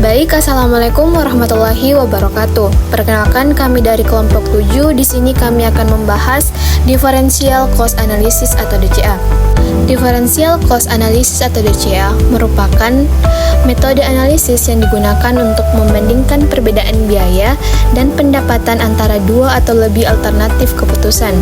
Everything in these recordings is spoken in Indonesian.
Baik, Assalamualaikum warahmatullahi wabarakatuh. Perkenalkan, kami dari kelompok 7. Di sini kami akan membahas Differential Cost Analysis atau DCA. Differential Cost Analysis atau DCA merupakan metode analisis yang digunakan untuk membandingkan perbedaan biaya dan pendapatan antara dua atau lebih alternatif keputusan.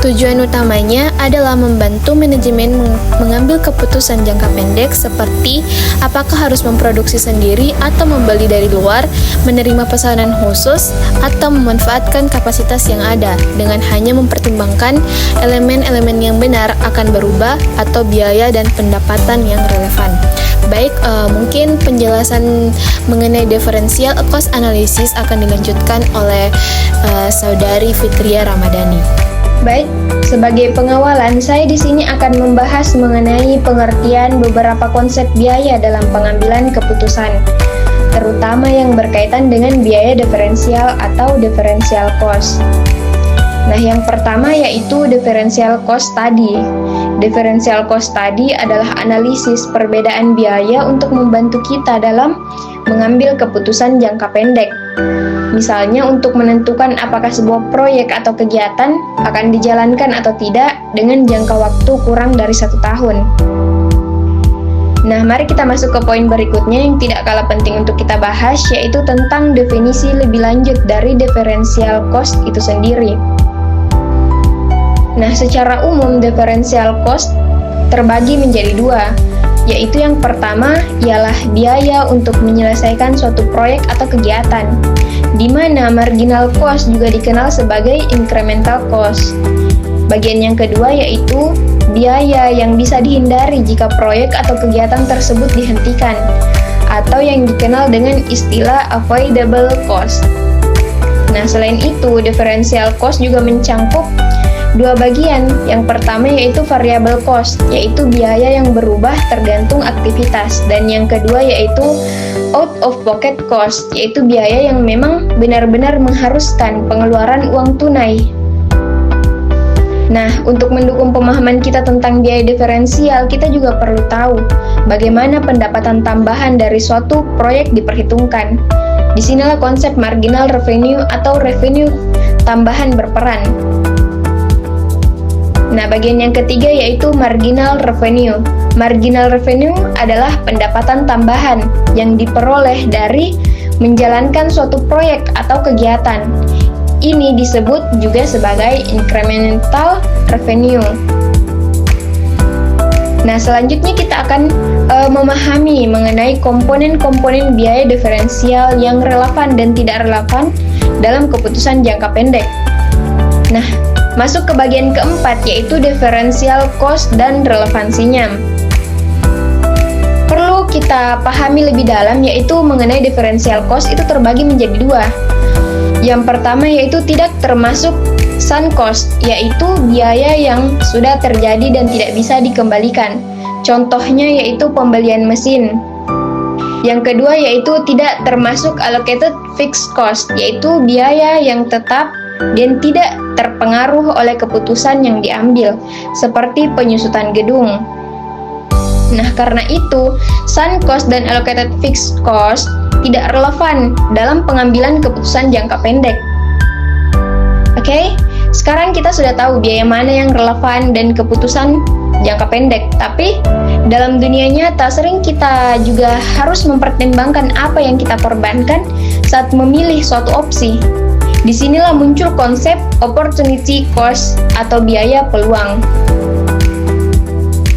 Tujuan utamanya adalah membantu manajemen mengambil keputusan jangka pendek seperti apakah harus memproduksi sendiri atau membeli dari luar, menerima pesanan khusus, atau memanfaatkan kapasitas yang ada dengan hanya mempertimbangkan elemen-elemen yang benar akan berubah atau biaya dan pendapatan yang relevan. Baik, mungkin penjelasan mengenai differential cost analysis akan dilanjutkan oleh Saudari Fitria Ramadhani. Baik, sebagai pengawalan, saya di sini akan membahas mengenai pengertian beberapa konsep biaya dalam pengambilan keputusan, terutama yang berkaitan dengan biaya diferensial atau differential cost. Nah, yang pertama yaitu differential cost study. Differential cost study adalah analisis perbedaan biaya untuk membantu kita dalam mengambil keputusan jangka pendek. Misalnya untuk menentukan apakah sebuah proyek atau kegiatan akan dijalankan atau tidak dengan jangka waktu kurang dari 1 tahun. Nah, mari kita masuk ke poin berikutnya yang tidak kalah penting untuk kita bahas, yaitu tentang definisi lebih lanjut dari differential cost itu sendiri. Nah, secara umum differential cost terbagi menjadi dua, yaitu yang pertama ialah biaya untuk menyelesaikan suatu proyek atau kegiatan, di mana marginal cost juga dikenal sebagai incremental cost. Bagian yang kedua yaitu biaya yang bisa dihindari jika proyek atau kegiatan tersebut dihentikan, atau yang dikenal dengan istilah avoidable cost. Nah, selain itu, differential cost juga mencangkup dua bagian. Yang pertama yaitu variable cost, yaitu biaya yang berubah tergantung aktivitas, dan yang kedua yaitu out of pocket cost, yaitu biaya yang memang benar-benar mengharuskan pengeluaran uang tunai. Nah, untuk mendukung pemahaman kita tentang biaya diferensial, kita juga perlu tahu bagaimana pendapatan tambahan dari suatu proyek diperhitungkan. Disinilah konsep marginal revenue atau revenue tambahan berperan. Nah, bagian yang ketiga yaitu marginal revenue. Marginal revenue adalah pendapatan tambahan yang diperoleh dari menjalankan suatu proyek atau kegiatan. Ini disebut juga sebagai incremental revenue. Nah, selanjutnya kita akan memahami mengenai komponen-komponen biaya diferensial yang relevan dan tidak relevan dalam keputusan jangka pendek. Nah, masuk ke bagian keempat yaitu differential cost dan relevansinya. Perlu kita pahami lebih dalam yaitu mengenai differential cost itu terbagi menjadi dua. Yang pertama yaitu tidak termasuk sunk cost, yaitu biaya yang sudah terjadi dan tidak bisa dikembalikan. Contohnya yaitu pembelian mesin. Yang kedua yaitu tidak termasuk allocated fixed cost, yaitu biaya yang tetap dan tidak terpengaruh oleh keputusan yang diambil, seperti penyusutan gedung. Nah, karena itu, sunk cost dan allocated fixed cost tidak relevan dalam pengambilan keputusan jangka pendek. Oke, sekarang kita sudah tahu biaya mana yang relevan dan keputusan jangka pendek. Tapi, dalam dunia nyata sering kita juga harus mempertimbangkan apa yang kita korbankan saat memilih suatu opsi. Disinilah muncul konsep opportunity cost atau biaya peluang.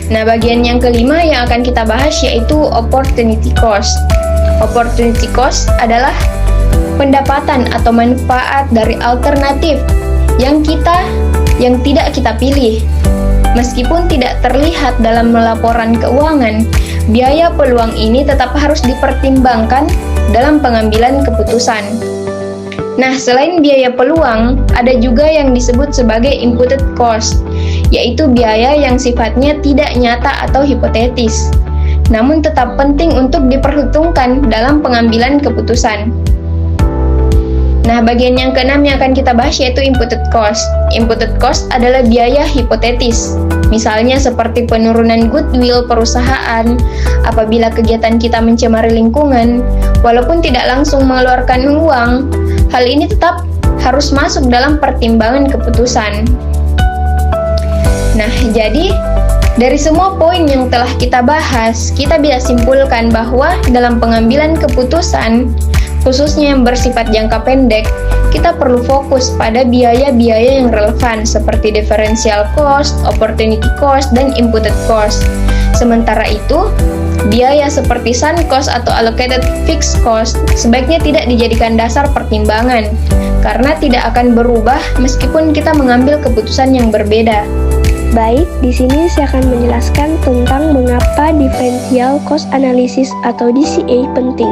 Nah, bagian yang kelima yang akan kita bahas yaitu opportunity cost. Opportunity cost adalah pendapatan atau manfaat dari alternatif yang tidak kita pilih. Meskipun tidak terlihat dalam laporan keuangan, biaya peluang ini tetap harus dipertimbangkan dalam pengambilan keputusan. Nah, selain biaya peluang, ada juga yang disebut sebagai imputed cost, yaitu biaya yang sifatnya tidak nyata atau hipotetis, namun tetap penting untuk diperhitungkan dalam pengambilan keputusan. Nah, bagian yang keenam yang akan kita bahas yaitu imputed cost. Imputed cost adalah biaya hipotetis, misalnya seperti penurunan goodwill perusahaan apabila kegiatan kita mencemari lingkungan, walaupun tidak langsung mengeluarkan uang. Hal ini tetap harus masuk dalam pertimbangan keputusan. Nah, jadi dari semua poin yang telah kita bahas, kita bisa simpulkan bahwa dalam pengambilan keputusan, khususnya yang bersifat jangka pendek, kita perlu fokus pada biaya-biaya yang relevan seperti differential cost, opportunity cost, dan imputed cost. Sementara itu, biaya seperti sunk cost atau allocated fixed cost sebaiknya tidak dijadikan dasar pertimbangan, karena tidak akan berubah meskipun kita mengambil keputusan yang berbeda. Baik, di sini saya akan menjelaskan tentang mengapa differential cost analysis atau DCA penting.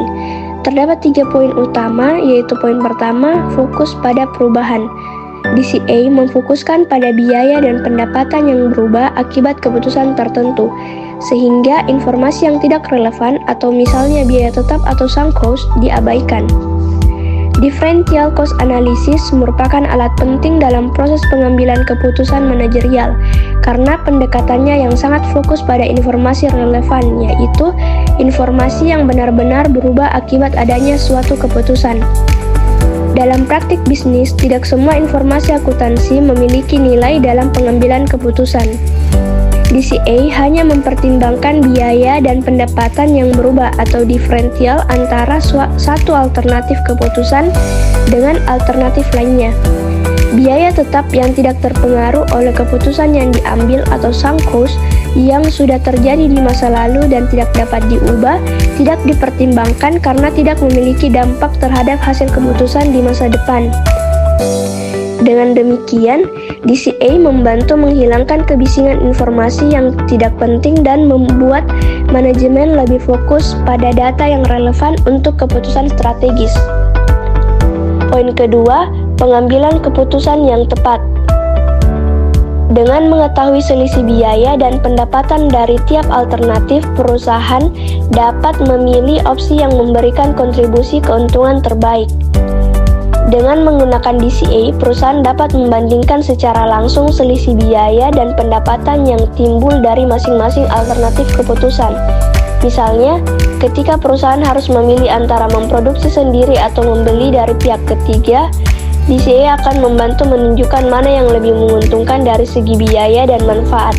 Terdapat 3 poin utama, yaitu poin pertama, fokus pada perubahan. DCA memfokuskan pada biaya dan pendapatan yang berubah akibat keputusan tertentu, sehingga informasi yang tidak relevan atau misalnya biaya tetap atau sunk cost diabaikan. Differential cost analysis merupakan alat penting dalam proses pengambilan keputusan manajerial karena pendekatannya yang sangat fokus pada informasi relevan, yaitu informasi yang benar-benar berubah akibat adanya suatu keputusan. Dalam praktik bisnis, tidak semua informasi akuntansi memiliki nilai dalam pengambilan keputusan. DCA hanya mempertimbangkan biaya dan pendapatan yang berubah atau diferensial antara satu alternatif keputusan dengan alternatif lainnya. Biaya tetap yang tidak terpengaruh oleh keputusan yang diambil atau sunk cost yang sudah terjadi di masa lalu dan tidak dapat diubah, tidak dipertimbangkan karena tidak memiliki dampak terhadap hasil keputusan di masa depan. Dengan demikian, DCA membantu menghilangkan kebisingan informasi yang tidak penting dan membuat manajemen lebih fokus pada data yang relevan untuk keputusan strategis. Poin kedua, pengambilan keputusan yang tepat. Dengan mengetahui selisih biaya dan pendapatan dari tiap alternatif, perusahaan dapat memilih opsi yang memberikan kontribusi keuntungan terbaik. Dengan menggunakan DCA, perusahaan dapat membandingkan secara langsung selisih biaya dan pendapatan yang timbul dari masing-masing alternatif keputusan. Misalnya, ketika perusahaan harus memilih antara memproduksi sendiri atau membeli dari pihak ketiga, DCA akan membantu menunjukkan mana yang lebih menguntungkan dari segi biaya dan manfaat.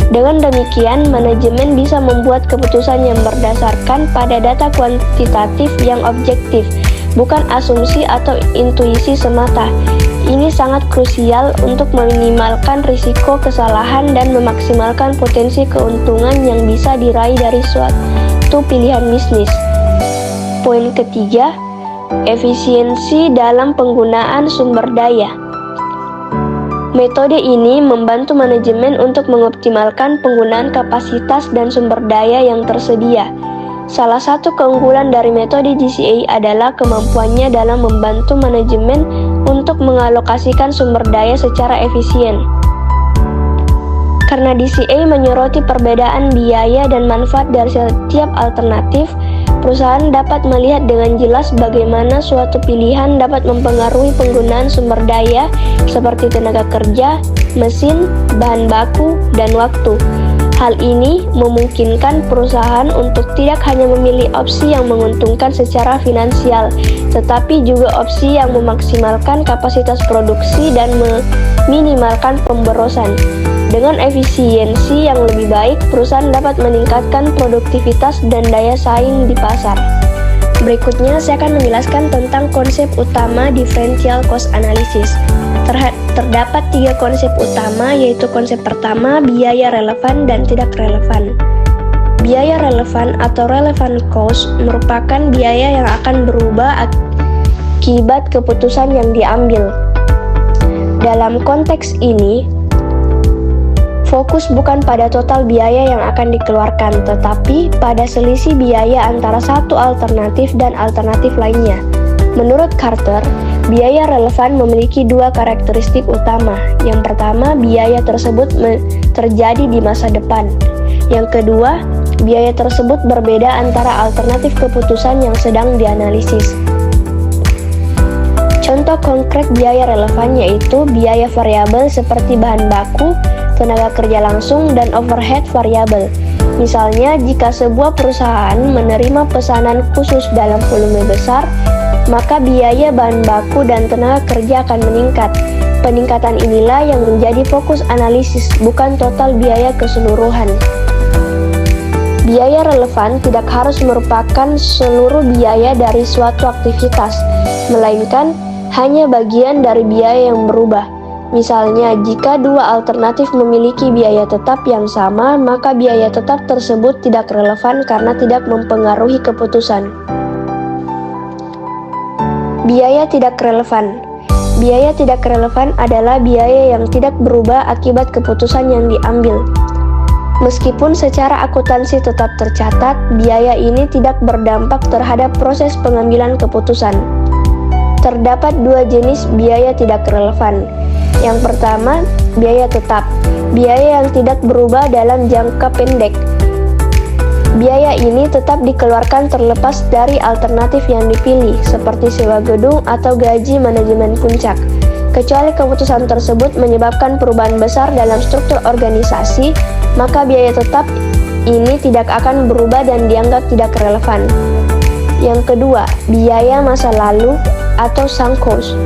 Dengan demikian, manajemen bisa membuat keputusan yang berdasarkan pada data kuantitatif yang objektif, bukan asumsi atau intuisi semata. Ini sangat krusial untuk meminimalkan risiko kesalahan dan memaksimalkan potensi keuntungan yang bisa diraih dari suatu pilihan bisnis. Poin ketiga, efisiensi dalam penggunaan sumber daya. Metode ini membantu manajemen untuk mengoptimalkan penggunaan kapasitas dan sumber daya yang tersedia. Salah satu keunggulan dari metode DCA adalah kemampuannya dalam membantu manajemen untuk mengalokasikan sumber daya secara efisien. Karena DCA menyoroti perbedaan biaya dan manfaat dari setiap alternatif, perusahaan dapat melihat dengan jelas bagaimana suatu pilihan dapat mempengaruhi penggunaan sumber daya seperti tenaga kerja, mesin, bahan baku, dan waktu. Hal ini memungkinkan perusahaan untuk tidak hanya memilih opsi yang menguntungkan secara finansial, tetapi juga opsi yang memaksimalkan kapasitas produksi dan meminimalkan pemborosan. Dengan efisiensi yang lebih baik, perusahaan dapat meningkatkan produktivitas dan daya saing di pasar. Berikutnya, saya akan menjelaskan tentang konsep utama differential cost analysis. Terdapat 3 konsep utama, yaitu konsep pertama, biaya relevan dan tidak relevan. Biaya relevan atau relevant cost merupakan biaya yang akan berubah akibat keputusan yang diambil. Dalam konteks ini, fokus bukan pada total biaya yang akan dikeluarkan, tetapi pada selisih biaya antara satu alternatif dan alternatif lainnya. Menurut Carter, biaya relevan memiliki 2 karakteristik utama. Yang pertama, biaya tersebut terjadi di masa depan. Yang kedua, biaya tersebut berbeda antara alternatif keputusan yang sedang dianalisis. Contoh konkret biaya relevan yaitu biaya variabel seperti bahan baku, tenaga kerja langsung, dan overhead variabel. Misalnya, jika sebuah perusahaan menerima pesanan khusus dalam volume besar, maka biaya bahan baku dan tenaga kerja akan meningkat. Peningkatan inilah yang menjadi fokus analisis, bukan total biaya keseluruhan. Biaya relevan tidak harus merupakan seluruh biaya dari suatu aktivitas, melainkan hanya bagian dari biaya yang berubah. Misalnya, jika dua alternatif memiliki biaya tetap yang sama, maka biaya tetap tersebut tidak relevan karena tidak mempengaruhi keputusan. Biaya tidak relevan. Biaya tidak relevan adalah biaya yang tidak berubah akibat keputusan yang diambil. Meskipun secara akuntansi tetap tercatat, biaya ini tidak berdampak terhadap proses pengambilan keputusan. Terdapat dua jenis biaya tidak relevan. Yang pertama, biaya tetap, biaya yang tidak berubah dalam jangka pendek. Biaya ini tetap dikeluarkan terlepas dari alternatif yang dipilih, seperti sewa gedung atau gaji manajemen puncak. Kecuali keputusan tersebut menyebabkan perubahan besar dalam struktur organisasi, maka biaya tetap ini tidak akan berubah dan dianggap tidak relevan. Yang kedua, biaya masa lalu atau sunk cost.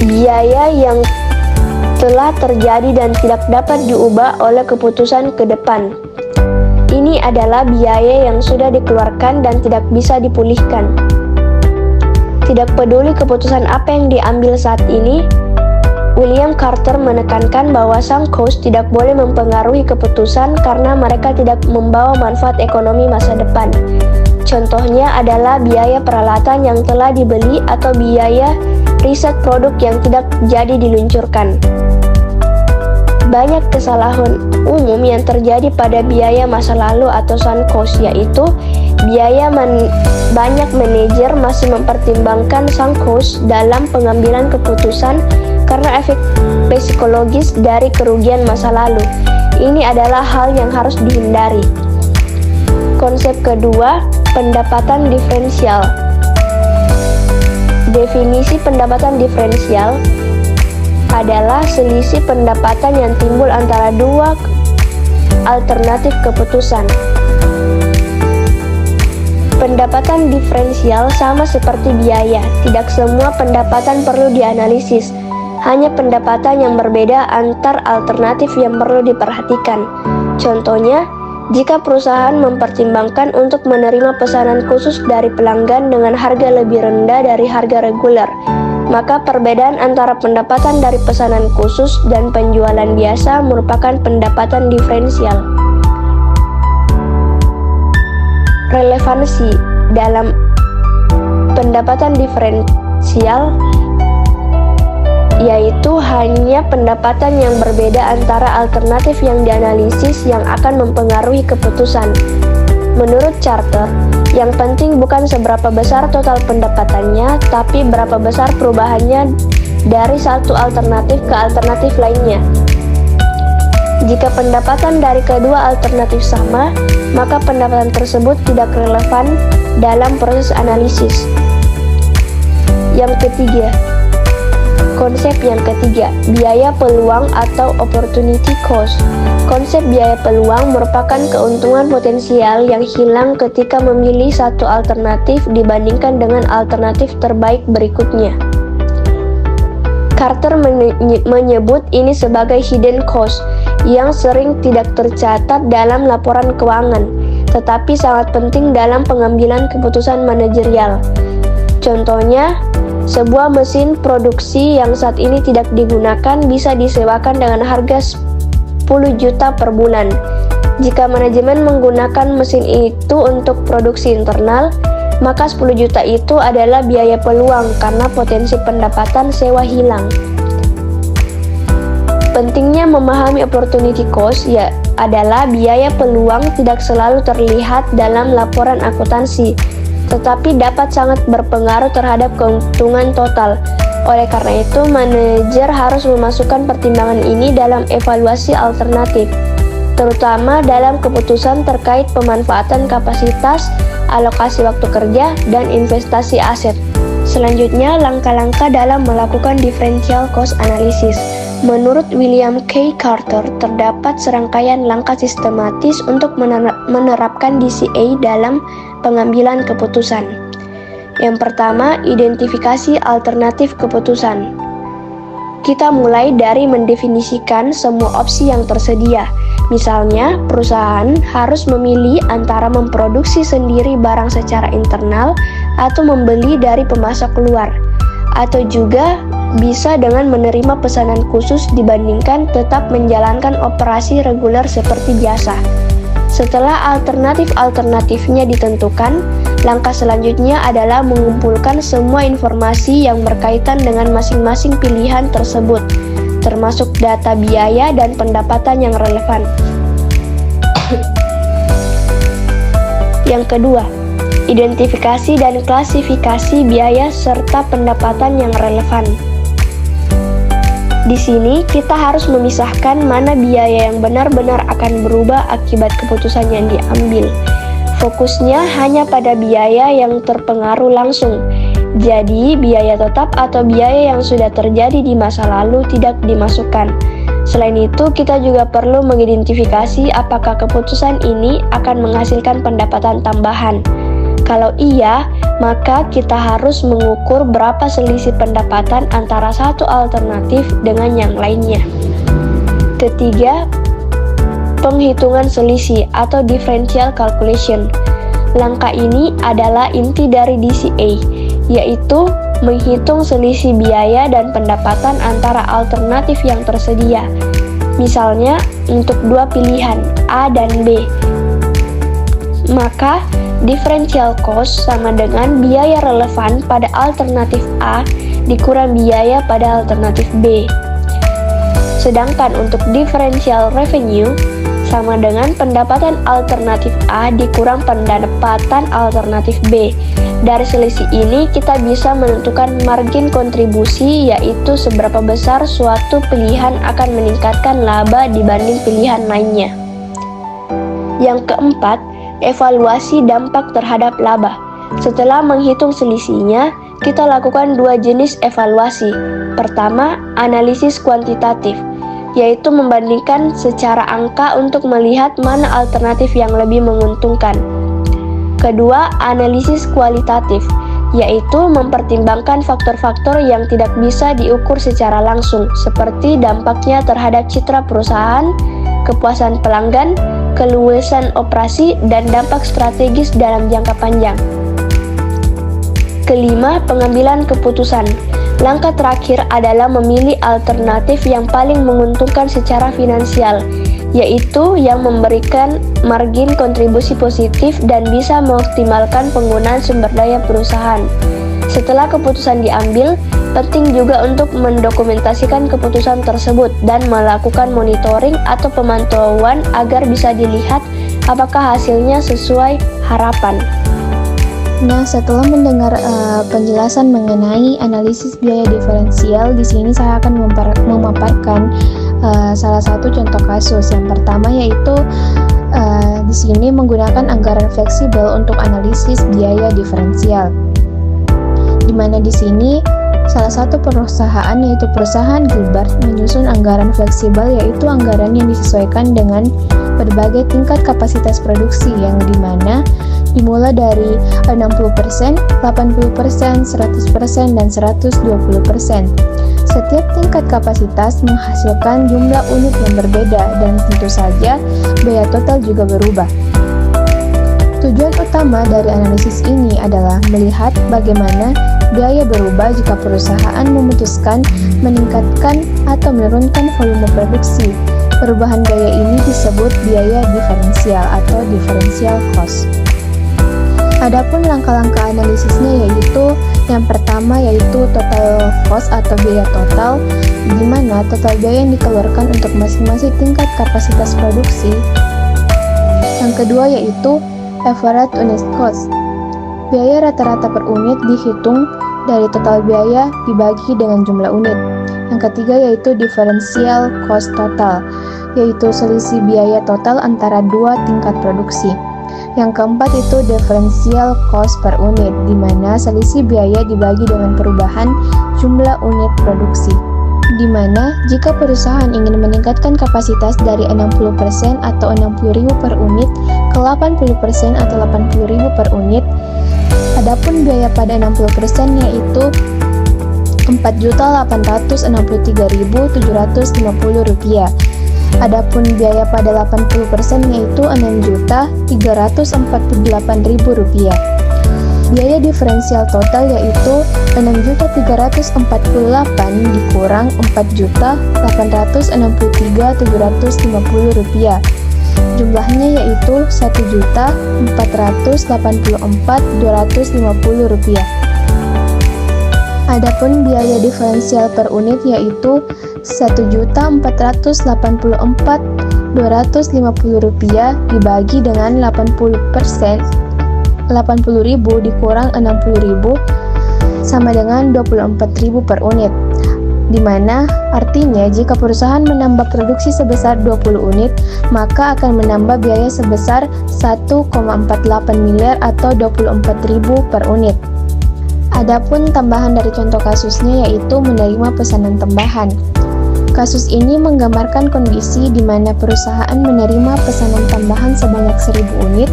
Biaya yang telah terjadi dan tidak dapat diubah oleh keputusan ke depan. Ini adalah biaya yang sudah dikeluarkan dan tidak bisa dipulihkan. Tidak peduli keputusan apa yang diambil saat ini, William Carter menekankan bahwa sunk cost tidak boleh mempengaruhi keputusan karena mereka tidak membawa manfaat ekonomi masa depan. Contohnya adalah biaya peralatan yang telah dibeli atau biaya riset produk yang tidak jadi diluncurkan. Banyak kesalahan umum yang terjadi pada biaya masa lalu atau sunk cost, yaitu banyak manajer masih mempertimbangkan sunk cost dalam pengambilan keputusan karena efek psikologis dari kerugian masa lalu. Ini adalah hal yang harus dihindari. Konsep kedua, pendapatan diferensial. Definisi pendapatan diferensial adalah selisih pendapatan yang timbul antara dua alternatif keputusan. Pendapatan diferensial sama seperti biaya, tidak semua pendapatan perlu dianalisis, hanya pendapatan yang berbeda antar alternatif yang perlu diperhatikan. Contohnya, jika perusahaan mempertimbangkan untuk menerima pesanan khusus dari pelanggan dengan harga lebih rendah dari harga reguler, maka perbedaan antara pendapatan dari pesanan khusus dan penjualan biasa merupakan pendapatan diferensial. Relevansi dalam pendapatan diferensial yaitu hanya pendapatan yang berbeda antara alternatif yang dianalisis yang akan mempengaruhi keputusan. Menurut Carter, yang penting bukan seberapa besar total pendapatannya, tapi berapa besar perubahannya dari satu alternatif ke alternatif lainnya. Jika pendapatan dari kedua alternatif sama, maka pendapatan tersebut tidak relevan dalam proses analisis. Yang ketiga, konsep yang ketiga, biaya peluang atau opportunity cost. Konsep biaya peluang merupakan keuntungan potensial yang hilang ketika memilih satu alternatif dibandingkan dengan alternatif terbaik berikutnya. Carter menyebut ini sebagai hidden cost yang sering tidak tercatat dalam laporan keuangan, tetapi sangat penting dalam pengambilan keputusan manajerial. Contohnya, sebuah mesin produksi yang saat ini tidak digunakan bisa disewakan dengan harga 10 juta per bulan. Jika manajemen menggunakan mesin itu untuk produksi internal, maka 10 juta itu adalah biaya peluang karena potensi pendapatan sewa hilang. Pentingnya memahami opportunity cost adalah biaya peluang tidak selalu terlihat dalam laporan akuntansi, tetapi dapat sangat berpengaruh terhadap keuntungan total. Oleh karena itu, manajer harus memasukkan pertimbangan ini dalam evaluasi alternatif, terutama dalam keputusan terkait pemanfaatan kapasitas, alokasi waktu kerja, dan investasi aset. Selanjutnya, langkah-langkah dalam melakukan differential cost analysis. Menurut William K. Carter, terdapat serangkaian langkah sistematis untuk menerapkan DCA dalam pengambilan keputusan. Yang pertama, identifikasi alternatif keputusan. Kita mulai dari mendefinisikan semua opsi yang tersedia. Misalnya, perusahaan harus memilih antara memproduksi sendiri barang secara internal atau membeli dari pemasok luar, atau juga bisa dengan menerima pesanan khusus dibandingkan tetap menjalankan operasi reguler seperti biasa. Setelah alternatif-alternatifnya ditentukan, langkah selanjutnya adalah mengumpulkan semua informasi yang berkaitan dengan masing-masing pilihan tersebut, termasuk data biaya dan pendapatan yang relevan. Yang kedua, identifikasi dan klasifikasi biaya serta pendapatan yang relevan. Di sini kita harus memisahkan mana biaya yang benar-benar akan berubah akibat keputusan yang diambil. Fokusnya hanya pada biaya yang terpengaruh langsung. Jadi, biaya tetap atau biaya yang sudah terjadi di masa lalu tidak dimasukkan. Selain itu, kita juga perlu mengidentifikasi apakah keputusan ini akan menghasilkan pendapatan tambahan. Kalau iya, maka kita harus mengukur berapa selisih pendapatan antara satu alternatif dengan yang lainnya. Ketiga, penghitungan selisih atau differential calculation. Langkah ini adalah inti dari DCA, yaitu menghitung selisih biaya dan pendapatan antara alternatif yang tersedia. Misalnya, untuk dua pilihan, A dan B. Maka, differential cost sama dengan biaya relevan pada alternatif A dikurang biaya pada alternatif B. Sedangkan untuk differential revenue sama dengan pendapatan alternatif A dikurang pendapatan alternatif B. Dari selisih ini kita bisa menentukan margin kontribusi, yaitu seberapa besar suatu pilihan akan meningkatkan laba dibanding pilihan lainnya. Yang keempat, evaluasi dampak terhadap laba. Setelah menghitung selisihnya, kita lakukan dua jenis evaluasi. Pertama, analisis kuantitatif, yaitu membandingkan secara angka untuk melihat mana alternatif yang lebih menguntungkan. Kedua, analisis kualitatif, yaitu mempertimbangkan faktor-faktor yang tidak bisa diukur secara langsung, seperti dampaknya terhadap citra perusahaan, kepuasan pelanggan, keluasan operasi, dan dampak strategis dalam jangka panjang. Kelima, pengambilan keputusan. Langkah terakhir adalah memilih alternatif yang paling menguntungkan secara finansial, yaitu yang memberikan margin kontribusi positif dan bisa mengoptimalkan penggunaan sumber daya perusahaan. Setelah keputusan diambil, penting juga untuk mendokumentasikan keputusan tersebut dan melakukan monitoring atau pemantauan agar bisa dilihat apakah hasilnya sesuai harapan. Nah, setelah mendengar penjelasan mengenai analisis biaya diferensial, di sini saya akan memaparkan salah satu contoh kasus. Yang pertama yaitu di sini menggunakan anggaran fleksibel untuk analisis biaya diferensial. Di mana di sini salah satu perusahaan yaitu perusahaan Gilbert menyusun anggaran fleksibel, yaitu anggaran yang disesuaikan dengan berbagai tingkat kapasitas produksi yang dimana dimulai dari 60%, 80%, 100%, dan 120%. Setiap tingkat kapasitas menghasilkan jumlah unit yang berbeda dan tentu saja biaya total juga berubah. Tujuan utama dari analisis ini adalah melihat bagaimana biaya berubah jika perusahaan memutuskan meningkatkan atau menurunkan volume produksi. Perubahan biaya ini disebut biaya diferensial atau differential cost. Adapun langkah-langkah analisisnya yaitu yang pertama yaitu total cost atau biaya total, di mana total biaya yang dikeluarkan untuk masing-masing tingkat kapasitas produksi. Yang kedua yaitu average unit cost. Biaya rata-rata per unit dihitung dari total biaya dibagi dengan jumlah unit. Yang ketiga yaitu differential cost total, yaitu selisih biaya total antara dua tingkat produksi. Yang keempat itu differential cost per unit, di mana selisih biaya dibagi dengan perubahan jumlah unit produksi. di mana jika perusahaan ingin meningkatkan kapasitas dari 60% atau 60.000 per unit ke 80% atau 80.000 per unit, adapun biaya pada 60% yaitu Rp4.863.750. Adapun biaya pada 80% yaitu Rp6.348.000. Biaya diferensial total yaitu Rp6.348 dikurang Rp4.863.750. Jumlahnya yaitu Rp1.484.250. Adapun biaya diferensial per unit yaitu Rp1.484.250 dibagi dengan 80%, 80.000 dikurang 60.000 sama dengan 24.000 per unit. Dimana artinya jika perusahaan menambah produksi sebesar 20 unit, maka akan menambah biaya sebesar 1,48 miliar atau 24.000 per unit. Adapun tambahan dari contoh kasusnya yaitu menerima pesanan tambahan. Kasus ini menggambarkan kondisi di mana perusahaan menerima pesanan tambahan sebanyak 1.000 unit,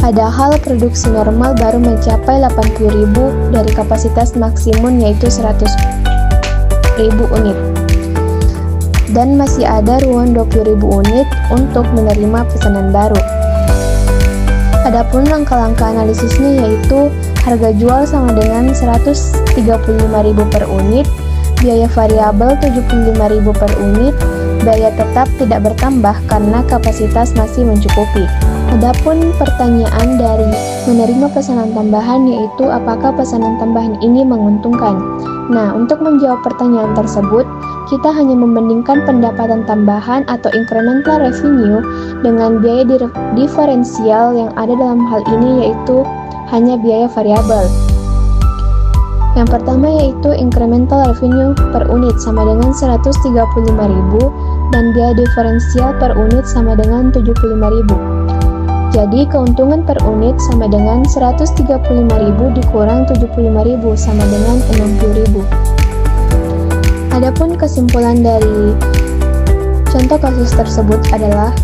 padahal produksi normal baru mencapai 80.000 dari kapasitas maksimum yaitu 100.000 unit. Dan masih ada ruang 20.000 unit untuk menerima pesanan baru. Adapun langkah-langkah analisisnya yaitu harga jual sama dengan 135.000 per unit, biaya variabel 75.000 per unit, biaya tetap tidak bertambah karena kapasitas masih mencukupi. Adapun pertanyaan dari menerima pesanan tambahan yaitu apakah pesanan tambahan ini menguntungkan? Nah, untuk menjawab pertanyaan tersebut, kita hanya membandingkan pendapatan tambahan atau incremental revenue dengan biaya diferensial yang ada dalam hal ini yaitu hanya biaya variabel. Yang pertama yaitu incremental revenue per unit sama dengan 135.000 dan biaya diferensial per unit sama dengan 75.000. Jadi keuntungan per unit sama dengan 135.000 dikurang 75.000 sama dengan 60.000. Adapun kesimpulan dari contoh kasus tersebut adalah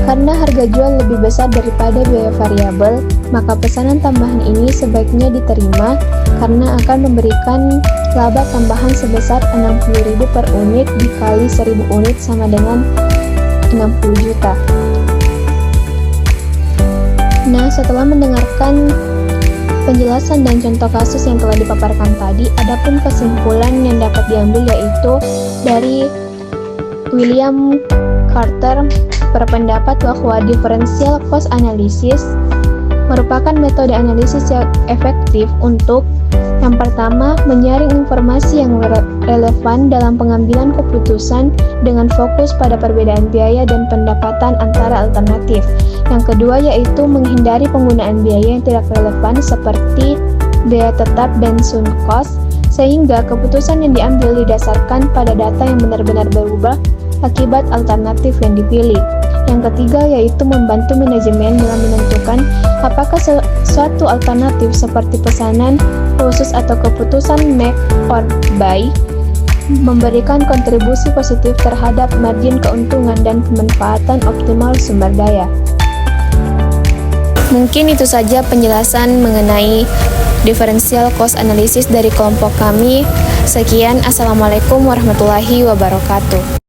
karena harga jual lebih besar daripada biaya variabel, maka pesanan tambahan ini sebaiknya diterima karena akan memberikan laba tambahan sebesar 60.000 per unit dikali 1.000 unit sama dengan 60 juta. Nah, setelah mendengarkan penjelasan dan contoh kasus yang telah dipaparkan tadi, adapun kesimpulan yang dapat diambil yaitu dari William Carter berpendapat bahwa differential cost analysis merupakan metode analisis yang efektif untuk yang pertama, menyaring informasi yang relevan dalam pengambilan keputusan dengan fokus pada perbedaan biaya dan pendapatan antara alternatif. Yang kedua yaitu menghindari penggunaan biaya yang tidak relevan seperti biaya tetap dan sunk cost, sehingga keputusan yang diambil didasarkan pada data yang benar-benar berubah akibat alternatif yang dipilih. Yang ketiga yaitu membantu manajemen dalam menentukan apakah suatu alternatif seperti pesanan khusus atau keputusan make or buy memberikan kontribusi positif terhadap margin keuntungan dan pemanfaatan optimal sumber daya. Mungkin itu saja penjelasan mengenai differential cost analysis dari kelompok kami. Sekian, Assalamualaikum warahmatullahi wabarakatuh.